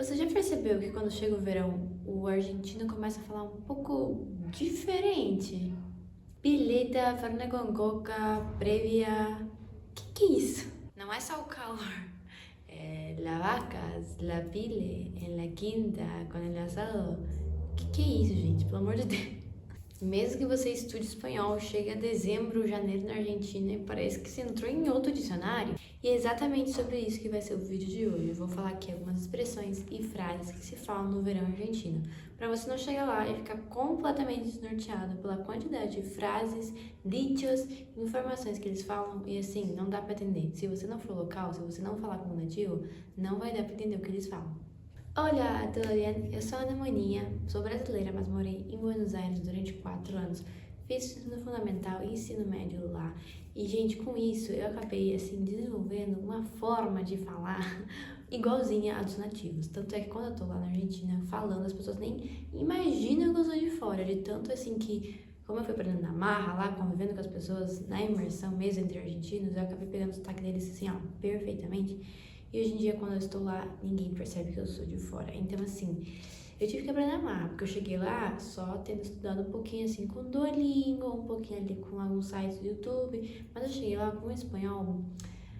Você já percebeu que quando chega o verão, o argentino começa a falar um pouco diferente? Pileta, carne con coca, previa. Que é isso? Não é só o calor. É la vacas, la pile, en la quinta, con el asado. Que é isso, gente? Pelo amor de Deus. Mesmo que você estude espanhol, chega dezembro, janeiro na Argentina e parece que você entrou em outro dicionário. E é exatamente sobre isso que vai ser o vídeo de hoje. Eu vou falar aqui algumas expressões e frases que se falam no verão argentino, para você não chegar lá e ficar completamente desnorteado pela quantidade de frases, dichos, informações que eles falam e assim, não dá para entender. Se você não for local, se você não falar como nativo, não vai dar para entender o que eles falam. Olá, tudo bem? Eu sou a Ana Moninha, sou brasileira, mas morei em Buenos Aires durante 4 anos. Fiz ensino fundamental e ensino médio lá. E, gente, com isso eu acabei, assim, desenvolvendo uma forma de falar igualzinha a dos nativos. Tanto é que quando eu tô lá na Argentina falando, as pessoas nem imaginam que eu sou de fora. De tanto, assim, que como eu fui aprendendo na marra lá, convivendo com as pessoas, na imersão mesmo entre argentinos, eu acabei pegando o sotaque deles, assim, ó, perfeitamente. E hoje em dia, quando eu estou lá, ninguém percebe que eu sou de fora. Então, assim, eu tive que aprender a amar, porque eu cheguei lá só tendo estudado um pouquinho, assim, com Duolingo, um pouquinho ali com alguns sites do YouTube, mas eu cheguei lá com um espanhol,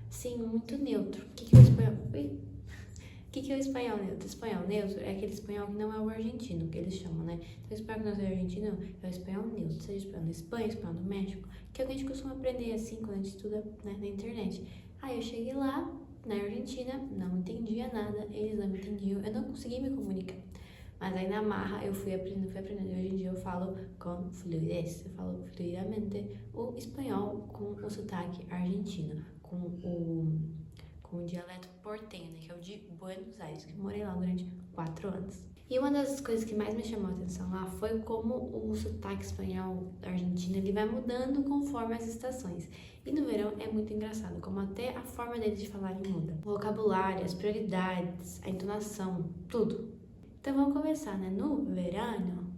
sim, muito neutro. O que é o espanhol? Ui. O que é o espanhol neutro? Espanhol neutro é aquele espanhol que não é o argentino, que eles chamam, né? Então, o espanhol que não é o argentino é o espanhol neutro, seja espanhol da Espanha, espanhol do México, que é o que a gente costuma aprender, assim, quando a gente estuda, né, na internet. Aí eu cheguei lá, na Argentina, não entendia nada, eles não me entendiam, eu não conseguia me comunicar. Mas aí na marra eu fui aprendendo, e hoje em dia eu falo com fluidez, eu falo fluidamente o espanhol com o sotaque argentino, com o dialeto porteño, né, que é o de Buenos Aires, que eu morei lá durante 4 anos. E uma das coisas que mais me chamou a atenção lá foi como o sotaque espanhol argentino ele vai mudando conforme as estações. E no verão é muito engraçado, como até a forma deles de falarem muda. O vocabulário, as prioridades, a entonação, tudo. Então vamos começar, né? No verano,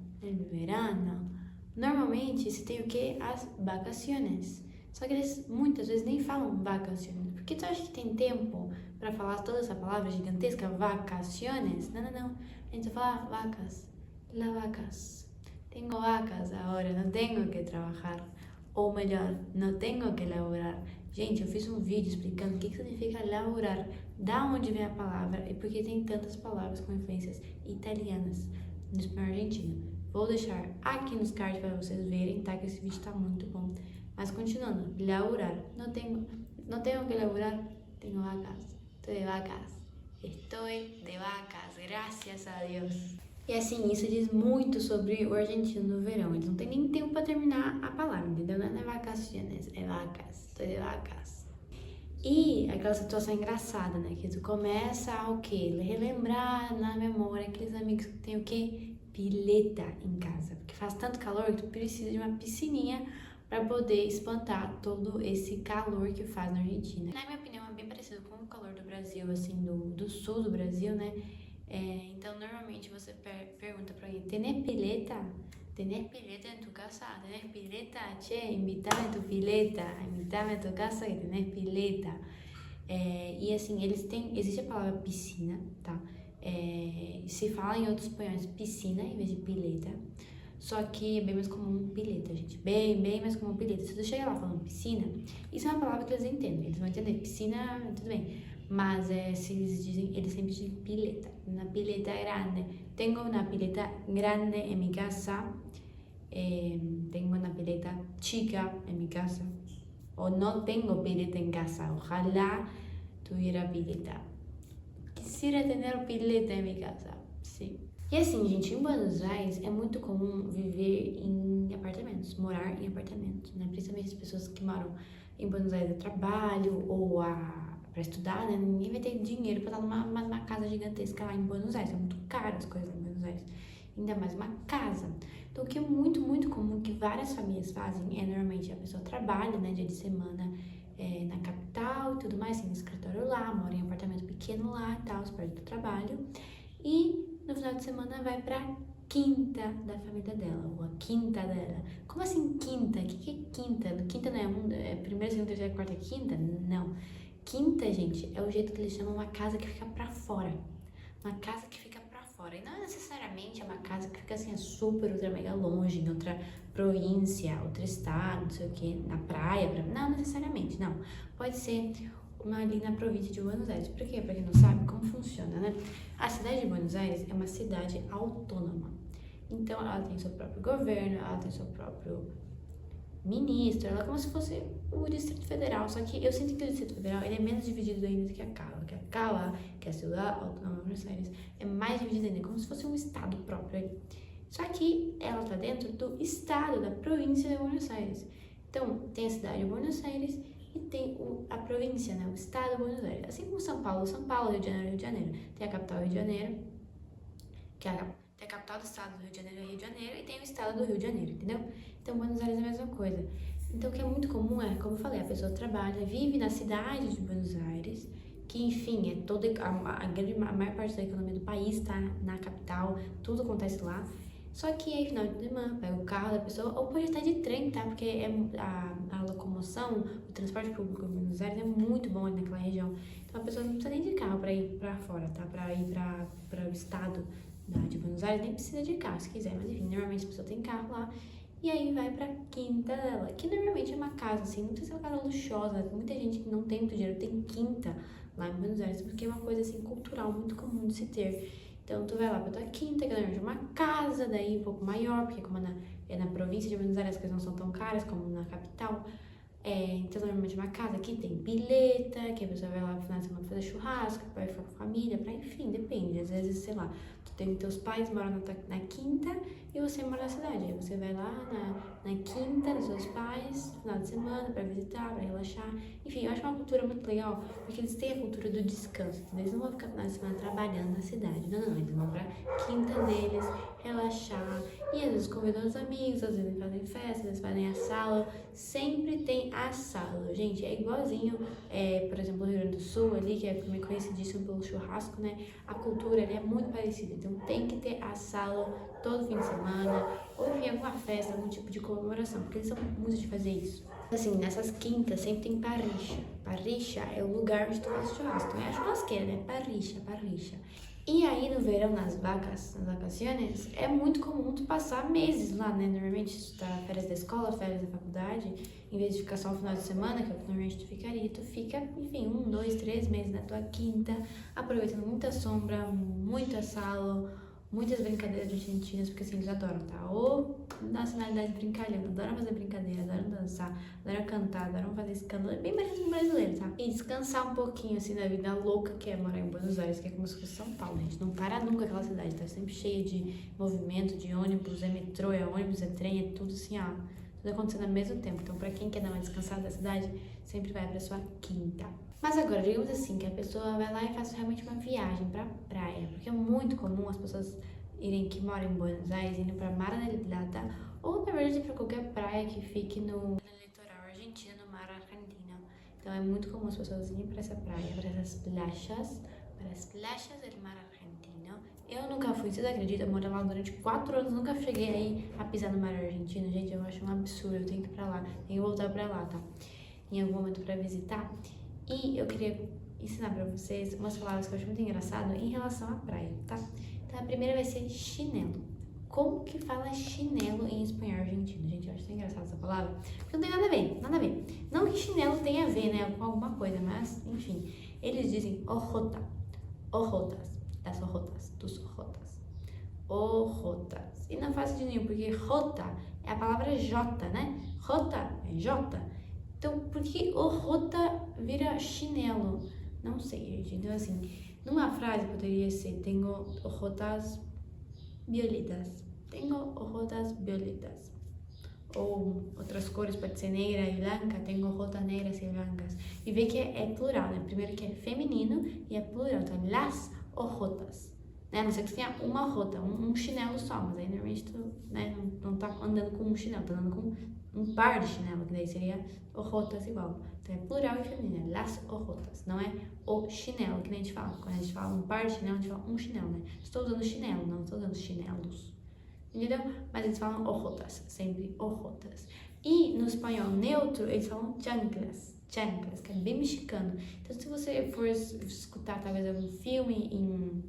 normalmente se tem o quê? As vacaciones. Só que eles muitas vezes nem falam vacaciones. Por que tu acha que tem tempo para falar toda essa palavra gigantesca, vacaciones? Não, não, não. A gente só fala vacas, la vacas. Tengo vacas agora, não tenho que trabalhar. Ou melhor, não tenho que laborar. Gente, eu fiz um vídeo explicando o que significa laborar, da onde vem a palavra e por que tem tantas palavras com influências italianas no espanhol argentino. Vou deixar aqui nos cards para vocês verem, tá? Que esse vídeo tá muito bom. Mas continuando, laborar. Não tenho que laborar, tenho vacas. Estou de vacas. Estou de vacas, graças a Deus. E assim, isso diz muito sobre o argentino no verão. Eles não têm nem tempo para terminar a palavra, entendeu? Não é vacaciones, é vacas. Estou de vacas. E aquela situação engraçada, né? Que tu começa a o quê? Relembrar na memória aqueles amigos que tem o quê? Pileta em casa. Porque faz tanto calor que tu precisa de uma piscininha para poder espantar todo esse calor que faz na Argentina. Na minha opinião, é bem parecido com o calor do Brasil, assim, do sul do Brasil, né? Então, normalmente você pergunta pra alguém, ¿tenés pileta? ¿Tenés pileta en tu casa? ¿Tenés pileta? Che, invítame a tu pileta, invítame a tu casa que tenés pileta. E assim, existe a palavra piscina, tá? Se fala em outros espanhóis piscina em vez de pileta. Só que é bem mais comum pileta, gente. Bem mais comum pileta. Se você chegar lá falando piscina, isso é uma palavra que eles entendem. Eles vão entender. Piscina, tudo bem. Mas se eles dizem, eles sempre dizem pileta. Una pileta grande. Tengo una pileta grande en mi casa. Tengo una pileta chica en mi casa. O no tengo pileta en casa. Ojalá tuviera pileta. Quisiera tener pileta en mi casa. Sim. E assim, gente, em Buenos Aires é muito comum viver em apartamentos, morar em apartamentos, né? Principalmente as pessoas que moram em Buenos Aires a trabalho ou para estudar, né? Ninguém vai ter dinheiro para estar numa casa gigantesca lá em Buenos Aires. É muito caro as coisas em Buenos Aires. Ainda mais uma casa. Então, o que é muito comum que várias famílias fazem é normalmente a pessoa trabalha, né? Dia de semana na capital e tudo mais, tem um escritório lá, mora em um apartamento pequeno lá e tal, perto do trabalho. E no final de semana vai pra quinta da família dela, ou a quinta dela. Como assim quinta? O que é quinta? Quinta não é primeira, segunda, terceira, quarta, quinta? Não. Quinta, gente, é o jeito que eles chamam uma casa que fica pra fora. uma casa que fica pra fora. E não necessariamente é uma casa que fica assim, super, ultra, mega longe, em outra província, outro estado, não sei o que, na praia. Não necessariamente, não. Pode ser uma ali na província de Buenos Aires. Por quê? Pra quem não sabe como funciona, né? A cidade de Buenos Aires é uma cidade autônoma. Então, ela tem seu próprio governo, ela tem seu próprio ministro, ela é como se fosse o Distrito Federal, só que eu sinto que o Distrito Federal ele é menos dividido ainda do que a Cala, que é a Ciudad Autónoma de Buenos Aires, é mais dividida ainda, como se fosse um estado próprio ali. Só que ela tá dentro do estado, da província de Buenos Aires. Então, tem a cidade de Buenos Aires e tem a província, né, o estado de Buenos Aires. Assim como São Paulo, Rio de Janeiro, Rio de Janeiro. Tem a capital, Rio de Janeiro, que é a capital do estado do Rio de Janeiro é Rio de Janeiro e tem o estado do Rio de Janeiro, entendeu? Então, Buenos Aires é a mesma coisa. Então, o que é muito comum é, como eu falei, a pessoa trabalha, vive na cidade de Buenos Aires, que, enfim, é toda a maior parte da economia do país está na capital, tudo acontece lá. Só que aí, final de semana, pega o carro da pessoa, ou pode estar de trem, tá? Porque a locomoção, o transporte público em Buenos Aires é muito bom ali naquela região. Então, a pessoa não precisa nem de carro para ir para fora, tá? Para ir para o estado de Buenos Aires, nem precisa de carro se quiser, mas enfim, normalmente a pessoa tem carro lá. E aí vai pra quinta dela, que normalmente é uma casa, assim, não precisa ser uma casa luxuosa. Muita gente que não tem muito dinheiro tem quinta lá em Buenos Aires, porque é uma coisa, assim, cultural, muito comum de se ter. Então, tu vai lá pra tua quinta, que normalmente é uma casa, daí um pouco maior, porque como é na província de Buenos Aires, as coisas não são tão caras como na capital. Então, normalmente uma casa que tem pileta, que a pessoa vai lá no final de semana fazer churrasco, vai ficar com a família, enfim, depende. Às vezes, sei lá, teus pais moram na quinta e você mora na cidade. Aí você vai lá na quinta dos seus pais, no final de semana, pra visitar, pra relaxar. Enfim, eu acho uma cultura muito legal, porque eles têm a cultura do descanso, entendeu? Eles não vão ficar no final de semana trabalhando na cidade. Não, eles vão pra quinta deles, relaxar. E às vezes convidam os amigos, às vezes fazem festa, às vezes fazem assado. Sempre tem assado, gente. É igualzinho, por exemplo, no Rio Grande do Sul, ali, que é conhecidíssimo pelo churrasco, né? A cultura ali é muito parecida. Então tem que ter assado todo fim de semana, ou enfim, alguma festa, algum tipo de comemoração, porque eles são muito de fazer isso. Assim, nessas quintas sempre tem parricha. Parricha é o lugar onde tu faz churrasco. Não é a churrasqueira, né? Parricha. E aí no verão, nas vacações, é muito comum tu passar meses lá, né? Normalmente tu tá férias da escola, férias da faculdade, em vez de ficar só o final de semana, que é o que normalmente tu ficaria, tu fica, enfim, 1, 2, 3 meses na tua quinta, aproveitando muita sombra, muito assado, muitas brincadeiras argentinas, porque assim, eles adoram, tá? Ou nacionalidade brincalhão, adoram fazer brincadeira, adoram dançar, adoram cantar, adoram fazer escândalo, é bem brasileiro, tá? E descansar um pouquinho, assim, da vida louca que é morar em Buenos Aires, que é como se fosse São Paulo, gente. Não para nunca aquela cidade, tá sempre cheia de movimento, de ônibus, é metrô, é ônibus, é trem, é tudo assim, ó, tudo acontecendo ao mesmo tempo. Então, pra quem quer dar uma descansada da cidade, sempre vai pra sua quinta. Mas agora, digamos assim, que a pessoa vai lá e faz realmente uma viagem pra praia, porque é muito comum as pessoas que moram em Buenos Aires irem pra Mar del Plata, ou na verdade pra qualquer praia que fique no litoral argentino, no mar argentino. Então é muito comum as pessoas irem pra essa praia, para as playas do mar argentino. Eu nunca fui, vocês acreditam? Eu moro lá durante 4 anos, nunca cheguei aí a pisar no mar argentino. Gente, eu acho um absurdo, eu tenho que ir pra lá, tenho que voltar pra lá, tá? Em algum momento pra visitar. E eu queria ensinar pra vocês umas palavras que eu acho muito engraçado em relação à praia, tá? Então a primeira vai ser chinelo. Como que fala chinelo em espanhol argentino? Gente, eu acho tão engraçada essa palavra, porque não tem nada a ver, nada a ver. Não que chinelo tenha a ver, né, com alguma coisa, mas, enfim, eles dizem ojota, ojotas, das ojotas, dos ojotas, ojotas. E não faz sentido nenhum, porque rota é a palavra jota, né? Rota é jota. Então, por que ojota vira chinelo? Não sei, gente. Então, assim, numa frase poderia ser: tenho ojotas violetas. Tenho ojotas violetas. Ou outras cores, pode ser negra e branca. Tenho ojotas negras e brancas. E vê que é plural, né? Primeiro que é feminino e é plural. Então, las ojotas. Né? A não ser que você tenha uma ojota, um chinelo só. Mas aí, normalmente, tu, né, não tá andando com um chinelo, tá andando com um par de chinelo, que daí seria ojotas igual. Então é plural e feminino, é las ojotas, não é o chinelo, que nem a gente fala. Quando a gente fala um par de chinelo, a gente fala um chinelo, né? Estou usando chinelo, não estou usando chinelos. Entendeu? Mas eles falam ojotas, sempre ojotas. E no espanhol neutro, eles falam chanclas, que é bem mexicano. Então se você for escutar talvez algum filme em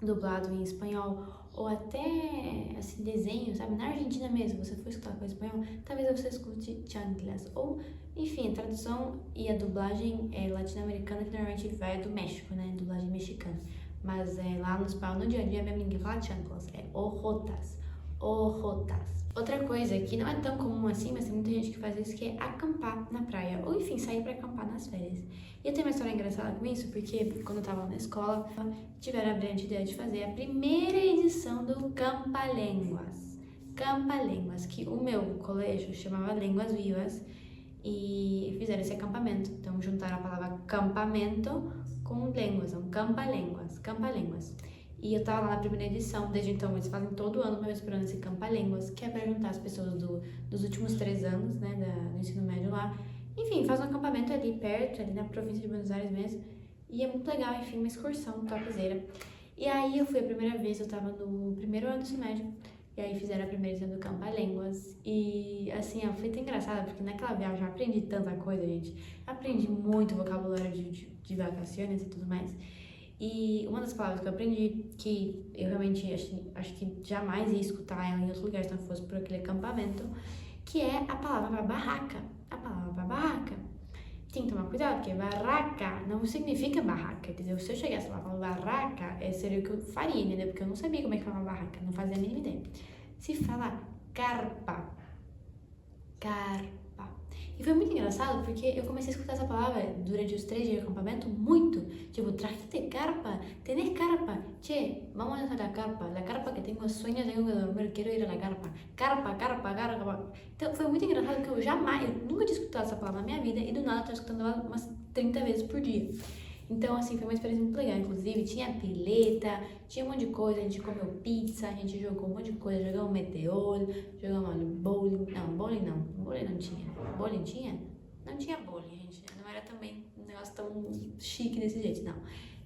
dublado em espanhol, ou até, assim, desenho, sabe? Na Argentina mesmo, você for escutar com espanhol, talvez você escute chanclas, ou, enfim, a tradução e a dublagem latino-americana, que normalmente vai do México, né? Dublagem mexicana. Mas lá no espanhol, no dia a dia, mesmo ninguém fala chanclas, é ojotas, ojotas. Outra coisa que não é tão comum assim, mas tem muita gente que faz isso, que é acampar na praia, ou enfim, sair pra acampar nas férias. E eu tenho uma história engraçada com isso, porque quando eu tava na escola, tiveram a brilhante ideia de fazer a primeira edição do Campa Línguas. Campa Línguas, que o meu colégio chamava Línguas Vivas, e fizeram esse acampamento. Então juntaram a palavra campamento com línguas, então Campa Línguas, Campa Línguas. E eu tava lá na primeira edição, desde então eles fazem todo ano uma vez por ano esse Campa Línguas, que é pra juntar as pessoas dos últimos 3 anos, né, do ensino médio lá. Enfim, faz um acampamento ali perto, ali na província de Buenos Aires mesmo. E é muito legal, enfim, uma excursão topzera. E aí eu fui a primeira vez, eu tava no primeiro ano do ensino médio. E aí fizeram a primeira edição do Campa Línguas. E assim, foi tão engraçado, porque naquela viagem eu aprendi tanta coisa, gente. Aprendi muito vocabulário de vacaciones e tudo mais. E uma das palavras que eu aprendi, que eu realmente acho que jamais ia escutar ela em outro lugar se não fosse por aquele acampamento, que é a palavra barraca. A palavra barraca. Tem que tomar cuidado, porque barraca não significa barraca, entendeu? Se eu chegasse lá e falar barraca, seria o que eu faria, entendeu? Porque eu não sabia como é que falava barraca, não fazia a mínima ideia. Se fala carpa, carpa. E foi muito engraçado, porque eu comecei a escutar essa palavra durante os 3 dias de acampamento muito. Tipo, trajiste carpa, tenés carpa, che, vamos a la carpa que tengo sueño, tengo que dormir, quero ir a la carpa. Carpa, carpa, carpa. Então foi muito engraçado, porque eu nunca tinha escutado essa palavra na minha vida, e do nada eu tava escutando ela umas 30 vezes por dia. Então, assim, foi uma experiência muito legal. Inclusive, tinha pileta, tinha um monte de coisa. A gente comeu pizza, a gente jogou um monte de coisa. Jogamos meteor, jogamos bowling. Não, bowling não. Bowling não tinha. Bowling tinha? Não tinha bowling, gente. Não era também um negócio tão chique desse jeito, não.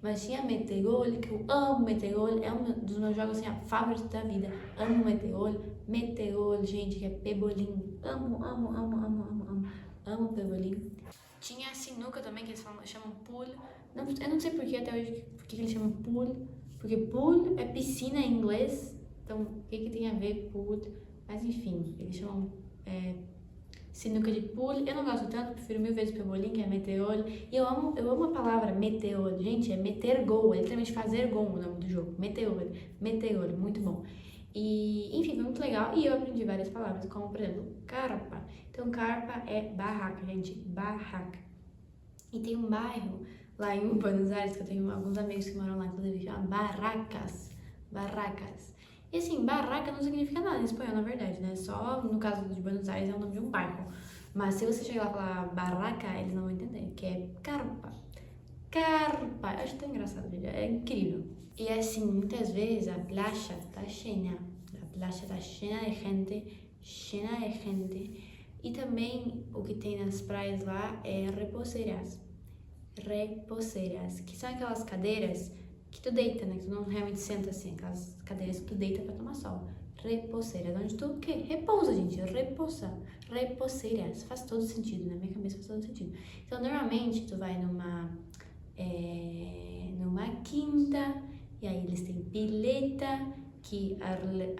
Mas tinha meteor, que eu amo meteor. É um dos meus jogos, assim, favoritos da vida. Amo meteor. Meteor, gente, que é pebolim. Amo, amo, amo, amo, amo, amo. Amo pebolim. Tinha a sinuca também, que eles chamam pool. Eu não sei porque até hoje, porque eles chamam pool. Porque pool é piscina em inglês. Então, o que tem a ver pool? Mas enfim, eles chamam sinuca de pool. Eu não gosto tanto, prefiro 1000 vezes pebolim, que é meteor. E eu amo a palavra meteor. Gente, é meter gol, é literalmente fazer gol o nome do jogo. Meteor, meteor, muito bom. E, enfim, foi muito legal. E eu aprendi várias palavras, como, por exemplo, carpa. Então, carpa é barraca, gente, barraca. E tem um bairro lá em Buenos Aires, que eu tenho alguns amigos que moram lá, inclusive, chama Barracas. Barracas. E assim, barraca não significa nada em espanhol, na verdade, né? Só no caso de Buenos Aires é o nome de um bairro. Mas se você chegar lá e falar barraca, eles não vão entender, que é carpa. Carpa. Eu acho tão engraçado, gente. É incrível. E assim, muitas vezes a playa tá cheia. A playa tá cheia de gente, cheia de gente. E também o que tem nas praias lá é reposeiras. Reposeiras, que são aquelas cadeiras que tu deita, né? Que tu não realmente senta assim, aquelas cadeiras que tu deita pra tomar sol. Reposeiras, onde tu o quê? Repousa, gente, reposa. Reposeiras, faz todo sentido, na minha cabeça faz todo sentido. Então, normalmente, tu vai numa quinta, e aí eles têm pileta, que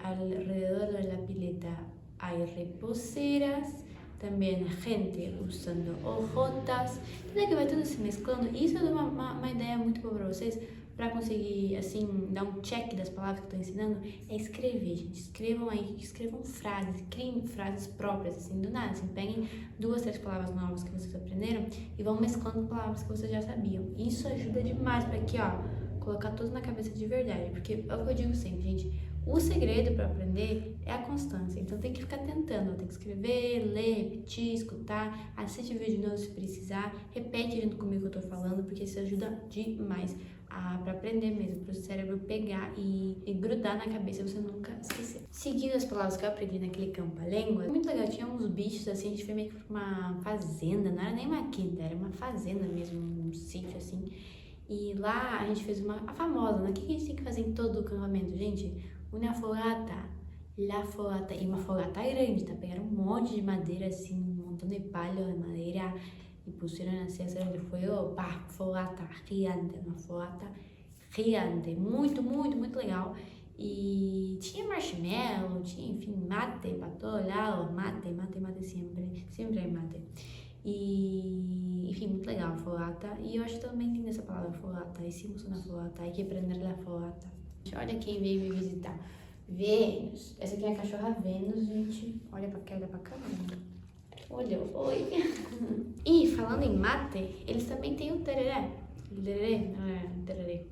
alrededor da pileta há reposeiras, também gente usando hojotas, tudo que vai tudo se mesclando. E isso eu dou uma ideia muito boa pra vocês, pra conseguir, assim, dar um check das palavras que eu tô ensinando, é escrever, gente. Escrevam aí, escrevam frases, criem frases próprias, assim, do nada. Assim, peguem 2, 3 palavras novas que vocês aprenderam e vão mesclando com palavras que vocês já sabiam. Isso ajuda demais pra aqui, ó, colocar tudo na cabeça de verdade, porque é o que eu digo sempre, gente. O segredo para aprender é a constância, então tem que ficar tentando, tem que escrever, ler, repetir, escutar, assiste o vídeo de novo se precisar, repete junto comigo o que eu tô falando, porque isso ajuda demais para aprender mesmo, para o cérebro pegar e grudar na cabeça e você nunca esquecer. Seguindo as palavras que eu aprendi naquele campa-língua, muito legal, tinha uns bichos assim, a gente foi meio que pra uma fazenda, não era nem uma quinta, era uma fazenda mesmo, um sítio assim, e lá a gente fez a famosa, né? O que a gente tem que fazer em todo o acampamento, gente? Uma fogata, la fogata, e uma fogata grande, tá? Pegaram um monte de madeira, assim, um montão de palho de madeira e puseram assim a cera de fogo, pá, fogata gigante, uma fogata gigante, muito, muito, muito legal. E tinha marshmallow, tinha, enfim, mate para todo lado, mate sempre, sempre é mate. E, enfim, muito legal a fogata. E eu acho também linda essa palavra, fogata. Hicimos uma fogata, hay que prender la fogata. Olha quem veio me visitar. Vênus. Essa aqui é a cachorra Vênus, gente. Olha pra cá, olha pra câmera. Olha, oi. E falando em mate, eles também têm o tereré. Tereré, não é tereré.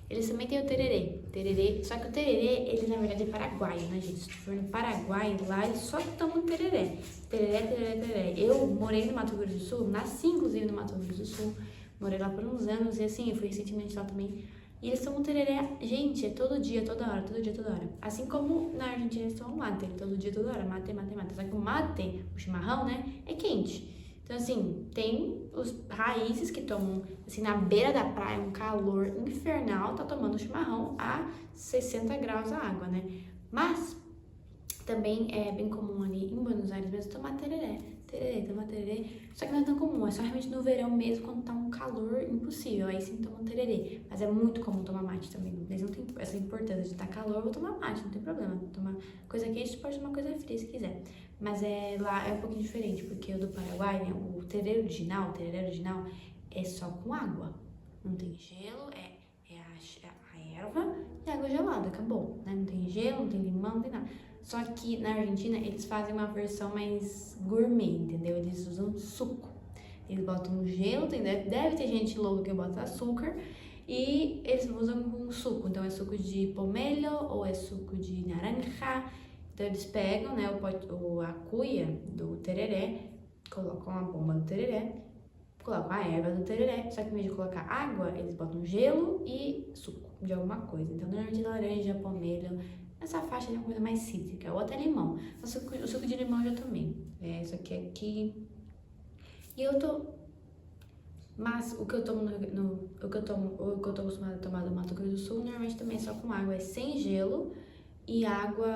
Eles também têm o tererê. Tererê, só que o tererê, ele na verdade é paraguaio, né, gente? Se tu for no Paraguai, lá eles só tomam tereré. Tereré, tereré, tereré. Eu morei no Mato Grosso do Sul, nasci inclusive no Mato Grosso do Sul. Morei lá por uns anos e assim, eu fui recentemente lá também. E eles tomam tereré, gente, é todo dia, toda hora, todo dia, toda hora. Assim como na Argentina eles tomam mate, todo dia, toda hora, mate, mate, mate. Só que o mate, o chimarrão, né, é quente. Então, assim, tem os raízes que tomam, assim, na beira da praia, um calor infernal, tá tomando chimarrão a 60 graus a água, né? Mas também é bem comum ali em Buenos Aires mesmo tomar tereré. Tomar tereré. Só que não é tão comum, é só realmente no verão mesmo, quando tá um calor impossível. Aí sim tomam tereré. Mas é muito comum tomar mate também. Eles não tem essa importância de tá calor, eu vou tomar mate, não tem problema. Tomar coisa quente, pode tomar coisa fria se quiser. Mas lá é um pouquinho diferente, porque o do Paraguai, né, o tereré original é só com água. Não tem gelo, é a erva e água gelada, acabou. Né? Não tem gelo, não tem limão, não tem nada. Só que na Argentina eles fazem uma versão mais gourmet, entendeu? Eles usam suco. Eles botam gelo, deve ter gente louca que bota açúcar. E eles usam um suco. Então é suco de pomelo ou é suco de naranja. Então eles pegam, né, a cuia do tereré, colocam a bomba do tereré, colocam a erva do tereré, só que em vez de colocar água, eles botam gelo e suco de alguma coisa. Então normalmente laranja, pomelo, essa faixa é uma coisa mais cítrica, ou até limão. O suco de limão eu já tomei. Isso aqui. E eu tô... Mas o que eu tomo o que eu tô acostumada a tomar do Mato Grosso do Sul, normalmente também é só com água, é sem gelo. E água,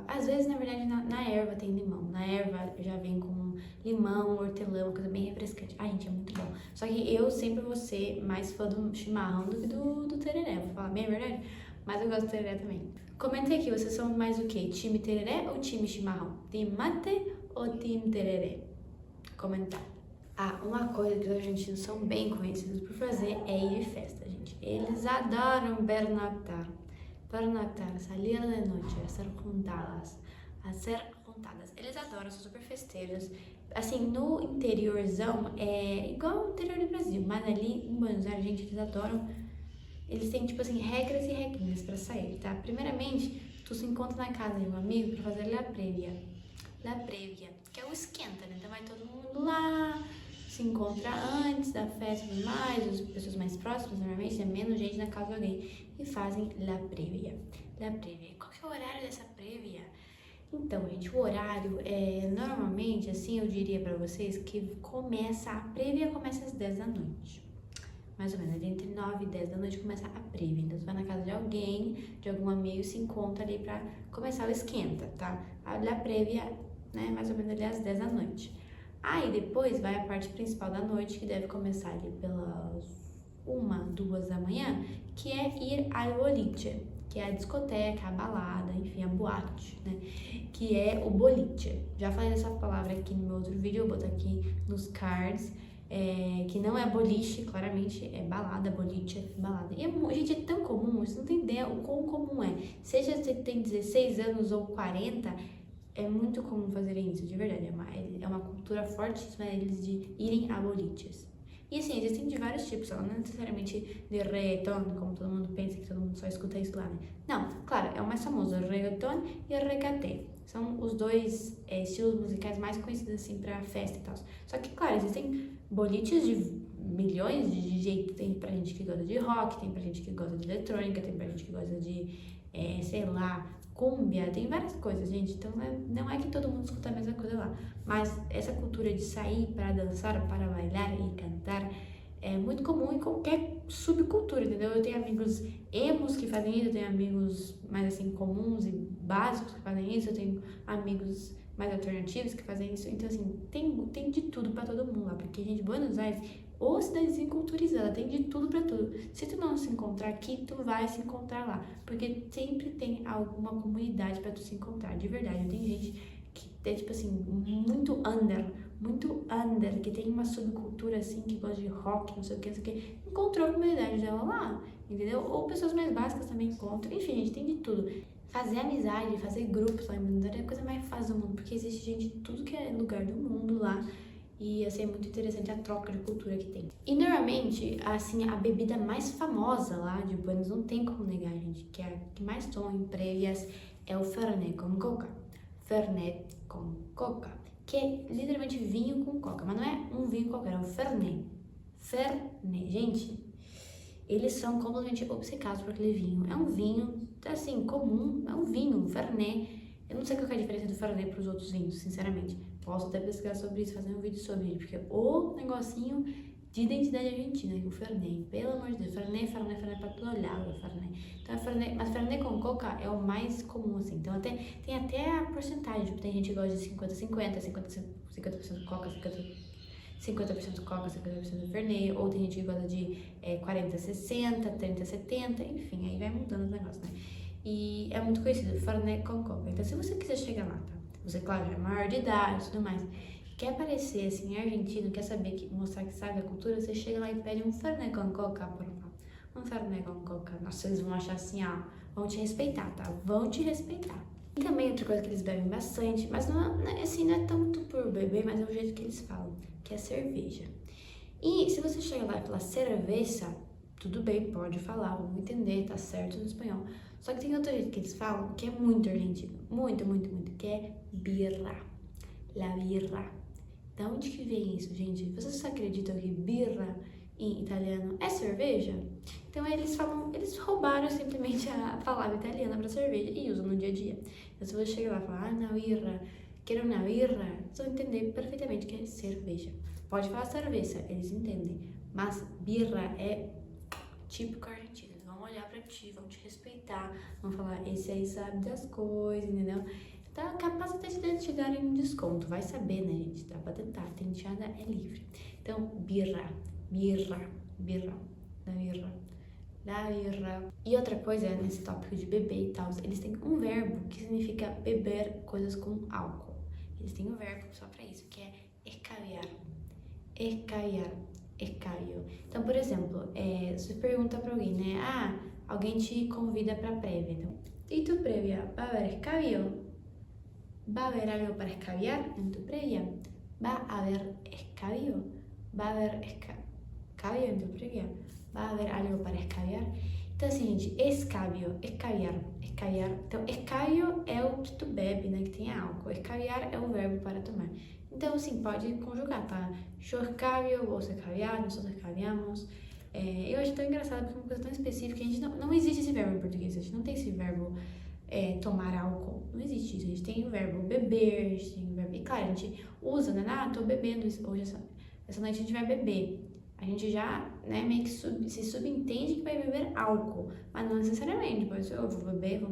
às vezes, na verdade, na erva tem limão. Na erva já vem com limão, hortelã, uma coisa bem refrescante. Ai, gente, é muito bom. Só que eu sempre vou ser mais fã do chimarrão do que do tereré. Vou falar bem a verdade, mas eu gosto do tereré também. Comentem aqui, vocês são mais o quê? Time tereré ou time chimarrão? Team mate ou team tereré? Comentar. Ah, uma coisa que os argentinos são bem conhecidos por fazer é ir de festa, gente. Eles adoram pernoctar. Pernoctar, salir de noite, hacer juntadas. Eles adoram, são super festeiros. Assim, no interiorzão é igual o interior do Brasil, mas ali em Buenos Aires, gente, eles adoram. Eles têm, tipo assim, regras e regrinhas pra sair, tá? Primeiramente, tu se encontra na casa de um amigo pra fazer la previa. La previa, que é o esquenta, né? Então vai todo mundo lá, se encontra antes da festa e tudo mais, as pessoas mais próximas, normalmente, é menos gente na casa de alguém, e fazem la previa. La previa. Qual que é o horário dessa previa? Então, gente, o horário normalmente, assim, eu diria pra vocês que a previa começa às 10 da noite. Mais ou menos, ali entre 9 e 10 da noite começa a previa. Então, você vai na casa de alguém, de algum amigo, se encontra ali pra começar o esquenta, tá? A previa, né, mais ou menos ali às 10 da noite. Aí, depois, vai a parte principal da noite, que deve começar ali pelas 1, 2 da manhã, que é ir ao boliche, que é a discoteca, a balada, enfim, a boate, né? Que é o boliche. Já falei dessa palavra aqui no meu outro vídeo, eu vou botar aqui nos cards. Que não é boliche, claramente é balada, boliche, balada. E, gente, é tão comum, você não tem ideia o quão comum é. Seja você tem 16 anos ou 40, é muito comum fazerem isso, de verdade. É uma cultura fortíssima eles de irem a boliches. E assim, existem de vários tipos, não necessariamente de reggaeton, como todo mundo pensa que todo mundo só escuta isso lá, né? Não, claro, é o mais famoso, o reggaeton e o regaté. São os dois estilos musicais mais conhecidos, assim, pra festa e tal. Só que, claro, existem boliches de milhões de jeitos. Tem pra gente que gosta de rock, tem pra gente que gosta de eletrônica, tem pra gente que gosta de, sei lá, cúmbia, tem várias coisas, gente. Então, não é que todo mundo escuta a mesma coisa lá. Mas essa cultura de sair para dançar, para bailar e cantar é muito comum em qualquer subcultura, entendeu? Eu tenho amigos emos que fazem isso, eu tenho amigos mais, assim, comuns e básicos que fazem isso, eu tenho amigos mais alternativos que fazem isso. Então, assim, tem de tudo pra todo mundo lá. Porque, gente, Buenos Aires, ou cidadezinha culturizada, tem de tudo pra tudo. Se tu não se encontrar aqui, tu vai se encontrar lá. Porque sempre tem alguma comunidade pra tu se encontrar. De verdade, tem gente que é, tipo assim, muito under, que tem uma subcultura, assim, que gosta de rock, não sei o que, não sei o que. Encontrou a comunidade dela lá, entendeu? Ou pessoas mais básicas também encontram. Enfim, gente, tem de tudo. Fazer amizade, fazer grupos lá em Buenos Aires é a coisa mais fácil do mundo, porque existe gente de tudo que é lugar do mundo lá. E, assim, é muito interessante a troca de cultura que tem. E, normalmente, assim, a bebida mais famosa lá de Buenos, não tem como negar, gente, que é a que mais tomam em prévias, é o Fernet com Coca. Fernet com Coca, que é literalmente vinho com coca, mas não é um vinho qualquer, é o Fernet. Fernet, gente, eles são completamente obcecados por aquele vinho. É um vinho, assim, comum, é um vinho, um Fernet. Eu não sei qual é a diferença do Fernet para os outros vinhos, sinceramente. Posso até pesquisar sobre isso, fazer um vídeo sobre ele, porque o negocinho de identidade argentina, o Fernet, pelo amor de Deus, Fernet pra todo olhado, Fernet. Então, Fernet, mas Fernet com coca é o mais comum, assim. Então, tem até a porcentagem, tipo, tem gente que gosta de 50-50, 50% coca, 50% coca, 50% Fernet, ou tem gente que gosta de 40-60, 30-70, enfim, aí vai mudando os negócios, né? E é muito conhecido, Fernet com coca. Então, se você quiser chegar lá, tá? Você, claro, já é maior de idade e tudo mais, quer aparecer, assim, argentino, quer saber, mostrar que sabe a cultura, você chega lá e pede um Fernet com coca, por favor. Um Fernet com coca. Nossa, eles vão achar assim, vão te respeitar, tá? Vão te respeitar. E também outra coisa que eles bebem bastante, mas não é tanto por beber, mas é o jeito que eles falam, que é cerveja. E se você chega lá e falar cerveja, tudo bem, pode falar, vamos entender, tá certo no espanhol. Só que tem outro jeito que eles falam, que é muito argentino, muito, que é birra. La birra. Da onde que vem isso, gente? Vocês acreditam que birra em italiano é cerveja? Então eles roubaram simplesmente a palavra italiana para cerveja e usam no dia a dia. Então se você chega lá e falar, na birra, quero uma birra, vocês vão entender perfeitamente que é cerveja. Pode falar cerveja, eles entendem, mas birra é típico argentino. Eles vão olhar pra ti, vão te respeitar, vão falar, esse aí sabe das coisas, entendeu? Tá capaz até de te darem um desconto, vai saber, né, gente? Dá pra tentar, tenteada é livre. Então, birra, la birra. E outra coisa, nesse tópico de beber e tal, eles têm um verbo que significa beber coisas com álcool. Eles têm um verbo só pra isso, que é escabiar. Escabio. Então, por exemplo, você pergunta pra alguém, né? Alguém te convida pra prévia. Então, e tu prévia? ¿Va a haber escabio? ¿Va a haber algo para escabiar en tu previa? ¿Va a haber escabio? ¿Va a haber escabio en tu previa? ¿Va a haber algo para escabiar? Então, assim, gente, escabiar. Então, escabio é o que tu bebe, né, que tem álcool. Escabiar é o verbo para tomar. Então, assim, pode conjugar, tá? Yo escabio, vos escabiar, nosotros escabiamos. Eu acho tão engraçado porque é uma coisa tão específica. A gente não existe esse verbo em português, a gente não tem esse verbo tomar álcool. Não existe isso. A gente tem o verbo beber, a gente tem o verbo... E claro, a gente usa, né? Tô bebendo hoje, essa noite a gente vai beber. A gente já, né, meio que se subentende que vai beber álcool. Mas não necessariamente. Pode ser, eu vou beber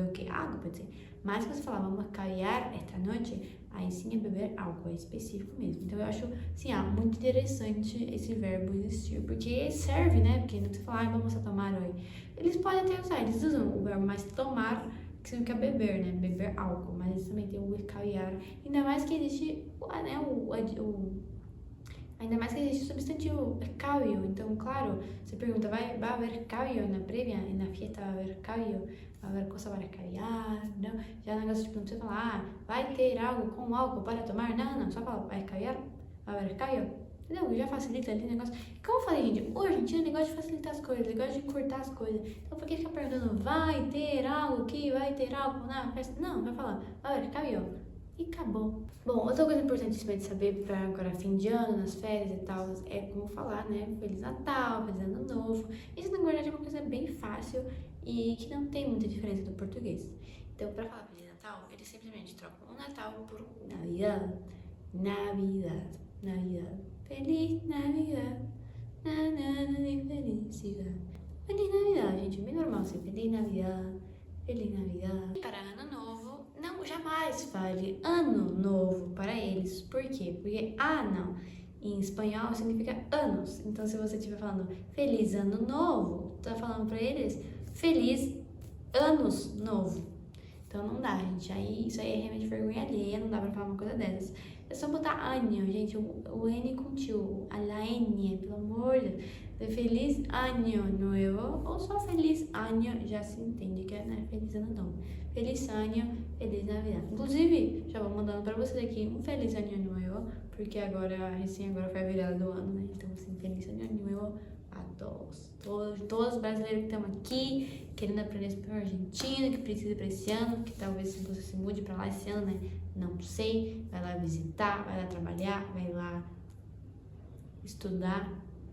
o quê? Água, pode ser. Mas se você falar, vamos caviar esta noite, aí sim é beber álcool, é específico mesmo. Então eu acho, assim, muito interessante esse verbo existir, porque serve, né? Porque não você falar, vamos tomar hoje. Eles podem até usar, eles usam o verbo mais tomar, que significa beber, né? Beber álcool, mas eles também tem o caviar. Ainda mais que existe, né, ainda mais que existe o substantivo cabio. Então, claro, você pergunta, vai haver cabio na previa? E na fiesta vai haver cabio? Vai haver coisa para caviar? Não? Já é um negócio tipo, não precisa falar, vai ter algo com álcool para tomar? Não, só fala, vai caviar? Vai haver cabio? Entendeu? Já facilita ali o negócio. E como eu falei, gente, o argentino ele gosta de facilitar as coisas, ele gosta de encurtar as coisas. Então, por que ficar perguntando, vai ter algo que vai ter álcool na festa? Não, vai falar, vai haver cabio? E acabou. Bom, outra coisa importantíssima de saber para agora fim de ano, nas férias e tal, é como falar, né? Feliz Natal, Feliz Ano Novo. Isso, na verdade, é uma coisa bem fácil e que não tem muita diferença do português. Então, para falar Feliz Natal, eles simplesmente trocam o Natal por Navidad. Feliz Navidad. De felicidade. Feliz Navidad, gente. Bem normal assim. Feliz Navidad. Feliz Navidad. Para Ano Novo, não, jamais fale Ano Novo para eles. Por quê? Porque ano em espanhol significa anos. Então, se você estiver falando Feliz Ano Novo, tá falando para eles Feliz Anos Novo. Então não dá, gente. Isso aí é realmente vergonha alheia, não dá pra falar uma coisa dessas. É só botar ano, gente, o N com tio, a la N, pelo amor de Deus. Feliz Ano Novo ou só Feliz Ano, já se entende que é, né? Feliz Ano Novo. Feliz Ano, Feliz Navidad. Inclusive, já vou mandando pra vocês aqui um Feliz Ano Novo, porque agora foi a virada do ano, né? Então, assim, Feliz Ano Novo a todos os brasileiros que estão aqui, querendo aprender espanhol argentino, que precisa para esse ano, que talvez você se mude para lá esse ano, né? Não sei, vai lá visitar, vai lá trabalhar, vai lá estudar.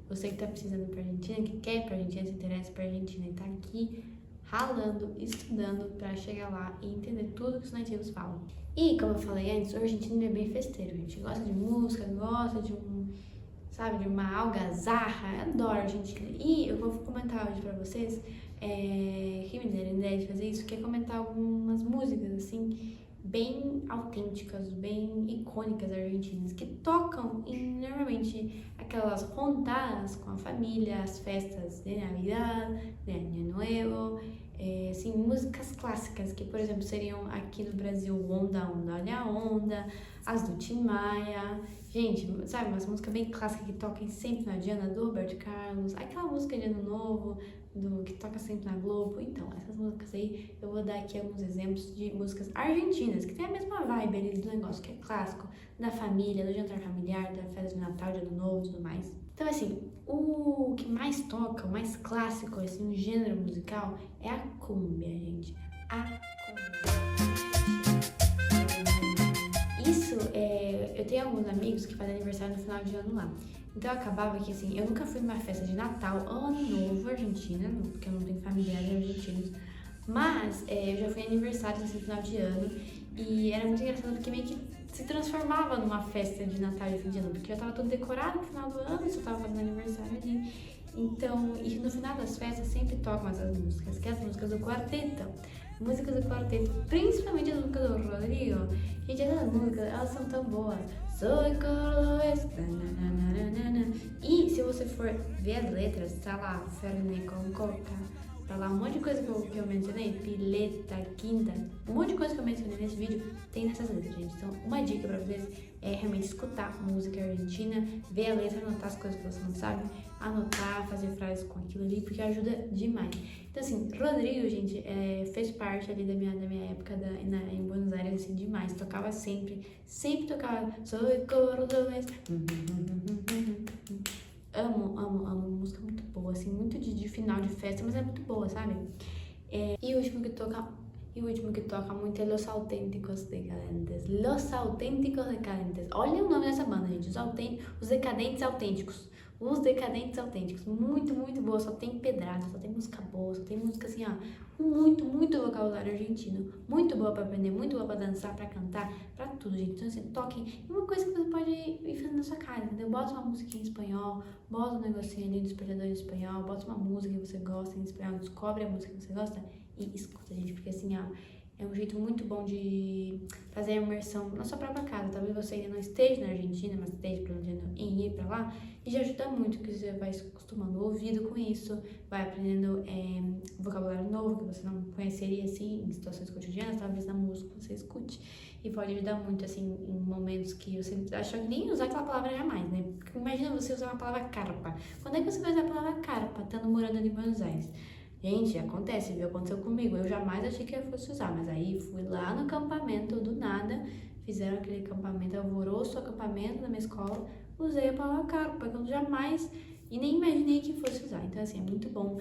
Você que tá precisando para Argentina, que quer para Argentina, se interessa para Argentina e tá aqui ralando, estudando para chegar lá e entender tudo que os nativos falam. E como eu falei antes, o argentino é bem festeiro, a gente gosta de música, gosta de de uma algazarra, adoro Argentina. E eu vou comentar hoje pra vocês, que me deram ideia de fazer isso, que é comentar algumas músicas, assim, bem autênticas, bem icônicas argentinas, que tocam em, normalmente, aquelas rondadas com a família, as festas de Navidad, de Ano Nuevo, assim, músicas clássicas, que, por exemplo, seriam aqui no Brasil Onda, Onda, Olha a Onda, as do Tim Maia. Gente, sabe, umas músicas bem clássicas que tocam sempre na Diana, do Roberto Carlos, aquela música de Ano Novo, que toca sempre na Globo. Então, essas músicas aí, eu vou dar aqui alguns exemplos de músicas argentinas, que tem a mesma vibe ali do negócio, que é clássico, da família, do jantar familiar, da festa de Natal, de Ano Novo e tudo mais. Então, assim, o que mais toca, o mais clássico, assim, um gênero musical, é a cúmbia, gente. A cúmbia. Eu tenho alguns amigos que fazem aniversário no final de ano lá. Então acabava que assim, eu nunca fui numa festa de Natal ou Ano Novo Argentina, porque eu não tenho familiares argentinos. Mas eu já fui em aniversários assim, no final de ano. E era muito engraçado porque meio que se transformava numa festa de Natal e fim de ano. Porque já tava tudo decorado no final do ano, só tava fazendo aniversário ali. Então, e no final das festas sempre tocam essas músicas, que é as músicas do quarteto. Músicas do quarteto, principalmente as músicas do Rodrigo. Gente, essas músicas, elas são tão boas. Soy cordobés. E se você for ver as letras, tá lá, Fernet com coca, tá lá um monte de coisa que eu mencionei, pileta, quinta, um monte de coisa que eu mencionei nesse vídeo, tem nessas letras, gente. Então, uma dica pra vocês é realmente escutar música argentina, ver a letra, anotar as coisas que você não sabe, anotar, fazer frases com aquilo ali, porque ajuda demais. Então, assim, Rodrigo, gente, fez parte ali da minha época em Buenos Aires, assim, demais. Tocava sempre tocava Soy cordobés. Amo, música muito boa, assim, muito de final de festa, mas é muito boa, sabe? E o último que toca muito é Los Auténticos Decadentes. Los Auténticos Decadentes. Olha o nome dessa banda, gente. Os Decadentes Autênticos. Os Decadentes Autênticos. Muito, muito boa. Só tem pedrada, só tem música boa, só tem música assim, ó. Muito, muito vocabulário argentino. Muito boa pra aprender, muito boa pra dançar, pra cantar, pra tudo, gente. Então, assim, toquem. E uma coisa que você pode ir fazendo na sua casa, entendeu? Bota uma musiquinha em espanhol, bota um negocinho ali do despertador em espanhol, bota uma música que você gosta em espanhol, descobre a música que você gosta e escuta, gente, porque assim, ó, é um jeito muito bom de fazer a imersão na sua própria casa. Talvez você ainda não esteja na Argentina, mas esteja planejando em ir pra lá, e já ajuda muito, que você vai se acostumando o ouvido com isso, vai aprendendo vocabulário novo que você não conheceria, assim, em situações cotidianas, talvez na música você escute, e pode ajudar muito, assim, em momentos que você achou que nem usar aquela palavra jamais, né? Porque imagina você usar uma palavra carpa. Quando é que você vai usar a palavra carpa, estando morando ali em Buenos Aires? Gente, acontece, viu? Aconteceu comigo. Eu jamais achei que eu fosse usar, mas aí fui lá no acampamento, do nada, fizeram aquele acampamento, alvoroço, acampamento na minha escola, usei a palavra carpa, porque eu jamais e nem imaginei que fosse usar. Então, assim, é muito bom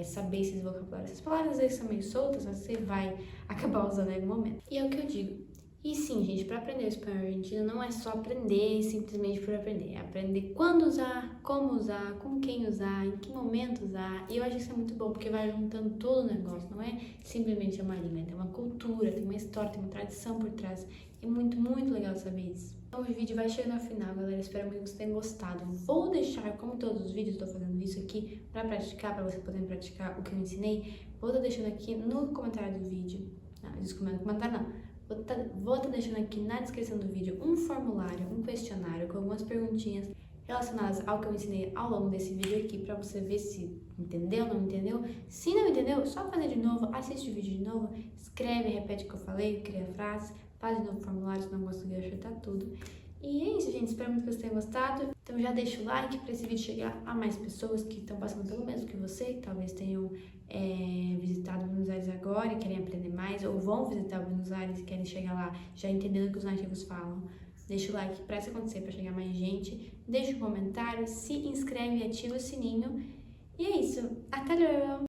saber esses vocabulários. Essas palavras às vezes são meio soltas, mas você vai acabar usando em algum momento. E é o que eu digo. E sim, gente, para aprender espanhol argentino não é só aprender simplesmente por aprender, é aprender quando usar, como usar, com quem usar, em que momento usar. E eu acho que isso é muito bom porque vai juntando todo o negócio, não é simplesmente uma língua, tem uma cultura, tem uma história, tem uma tradição por trás. É muito, muito legal saber isso. Então o vídeo vai chegando ao final, galera. Espero muito que vocês tenham gostado. Vou deixar, como todos os vídeos, estou fazendo isso aqui para praticar, para vocês poderem praticar o que eu ensinei. Vou estar deixando aqui no comentário do vídeo. Não, desculpa, no comentário não. Vou estar deixando aqui na descrição do vídeo um formulário, um questionário com algumas perguntinhas relacionadas ao que eu ensinei ao longo desse vídeo aqui para você ver se entendeu, não entendeu. Se não entendeu, só fazer de novo, assiste o vídeo de novo, escreve, repete o que eu falei, cria frases, faz de novo o formulário se não conseguir acertar tudo. E é isso, gente. Espero muito que vocês tenham gostado. Então já deixa o like para esse vídeo chegar a mais pessoas que estão passando pelo mesmo que você, que talvez tenham visitado Buenos Aires agora e querem aprender mais, ou vão visitar Buenos Aires e querem chegar lá já entendendo o que os nativos falam. Deixa o like para isso acontecer, para chegar mais gente. Deixa um comentário, se inscreve e ativa o sininho. E é isso. Até logo!